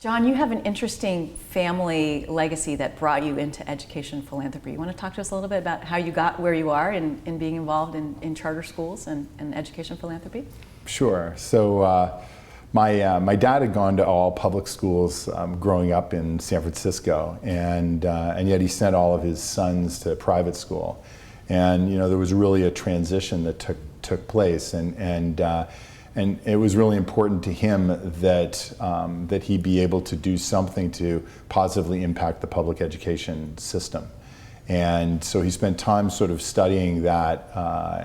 John, you have an interesting family legacy that brought you into education philanthropy. You want to talk to us a little bit about how you got where you are in being involved in charter schools and education philanthropy? Sure. So my dad had gone to all public schools growing up in San Francisco, and yet he sent all of his sons to private school. And there was really a transition that took place, and it was really important to him that he be able to do something to positively impact the public education system. And so he spent time sort of studying that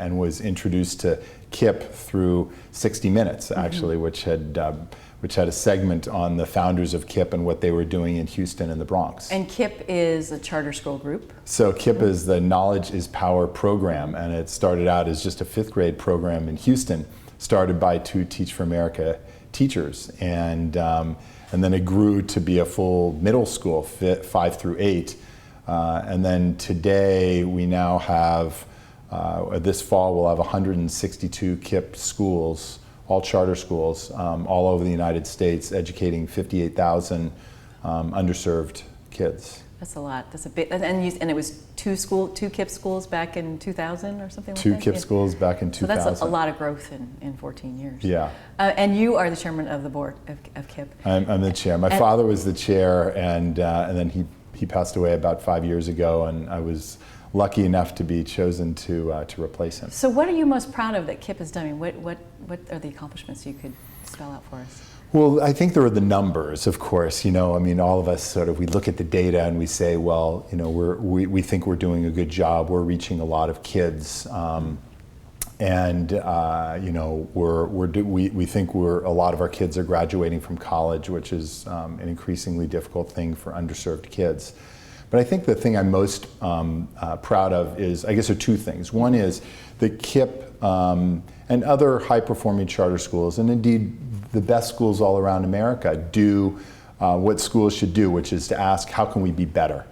and was introduced to KIPP through 60 Minutes, actually, which had a segment on the founders of KIPP and what they were doing in Houston and the Bronx. And KIPP is a charter school group? So KIPP is the Knowledge is Power program, and it started out as just a 5th grade program in Houston, started by 2 Teach for America teachers, and then it grew to be a full middle school, 5 through 8. And then today we now have, this fall we'll have 162 KIPP schools, all charter schools, all over the United States, educating 58,000 underserved kids. That's a lot. That's a big, and it was two KIPP schools back in 2000 or something like 2 that? 2 KIPP schools back in 2000. So that's a lot of growth in 14 years. Yeah. And you are the chairman of the board of KIPP. I'm the chair. My father was the chair, and then he passed away about 5 years ago, and I was lucky enough to be chosen to replace him. So what are you most proud of that KIPP has done? I mean, what are the accomplishments you could spell out for us? Well, I think there are the numbers, of course. I mean, all of us we look at the data and we say, well, we think we're doing a good job. We're reaching a lot of kids, and we think a lot of our kids are graduating from college, which is an increasingly difficult thing for underserved kids. But I think the thing I'm most proud of is, I guess, there are 2 things. One is the KIPP and other high-performing charter schools, and indeed the best schools all around America, do what schools should do, which is to ask, how can we be better?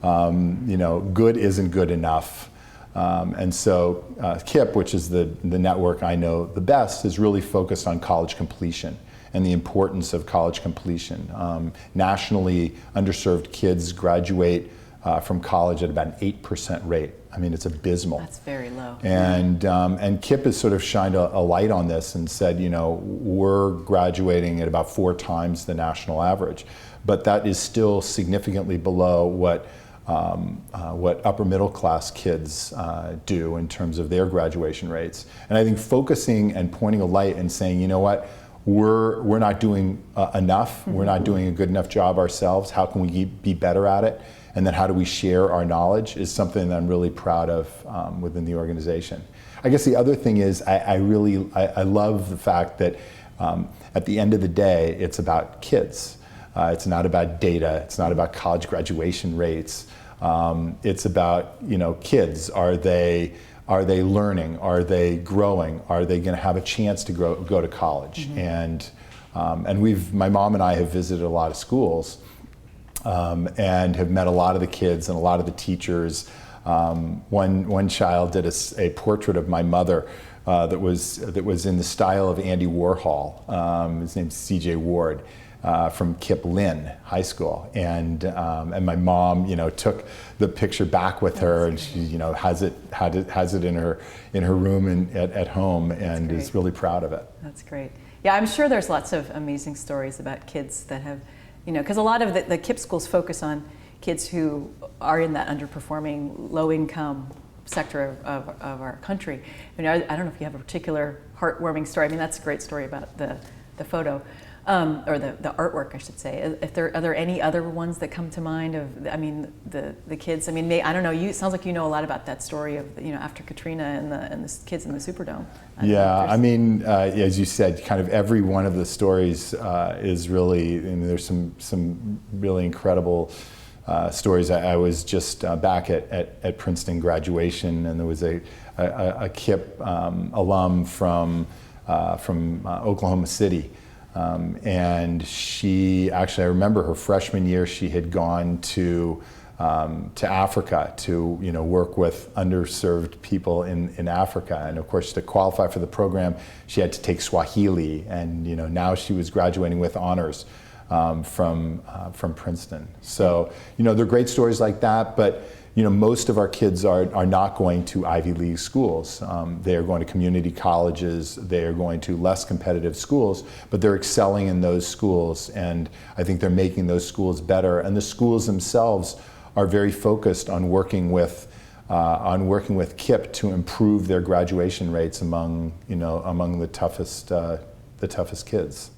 Good isn't good enough. And so KIPP, which is the network I know the best, is really focused on college completion and the importance of college completion. Nationally, underserved kids graduate from college at about an 8% rate. I mean, it's abysmal. That's very low. And KIPP has sort of shined a light on this and said, we're graduating at about 4 times the national average, but that is still significantly below what upper middle class kids do in terms of their graduation rates. And I think focusing and pointing a light and saying, you know what, we're not doing enough, we're not doing a good enough job ourselves, how can we be better at it? And then how do we share our knowledge is something that I'm really proud of within the organization. I guess the other thing is I love the fact that at the end of the day, it's about kids. It's not about data, it's not about college graduation rates. It's about, kids. Are they learning? Are they growing? Are they gonna have a chance to go to college? And my mom and I have visited a lot of schools, and have met a lot of the kids and a lot of the teachers. One child did a portrait of my mother that was in the style of Andy Warhol. His name's C.J. Ward from KIPP Lynn High School, and my mom, took the picture back with her, and she, has it in her room at home, and is really proud of it. That's great. Yeah, I'm sure there's lots of amazing stories about kids that have. Because a lot of the KIPP schools focus on kids who are in that underperforming, low-income sector of our country. I don't know if you have a particular heartwarming story. I mean, that's a great story about the photo, or the artwork, I should say. Are there any other ones that come to mind of, the kids? I mean, I don't know. It sounds like you know a lot about that story of, after Katrina and the kids in the Superdome. Yeah, as you said, kind of every one of the stories is really, there's some really incredible stories. I was just back at Princeton graduation, and there was a KIPP alum from Oklahoma City. And she actually, I remember her freshman year, she had gone to Africa to work with underserved people in Africa, and of course to qualify for the program she had to take Swahili, and now she was graduating with honors from Princeton. So, there are great stories like that, but most of our kids are not going to Ivy League schools. They are going to community colleges, they are going to less competitive schools, but they're excelling in those schools, and I think they're making those schools better. And the schools themselves are very focused on working with KIPP to improve their graduation rates among the toughest kids.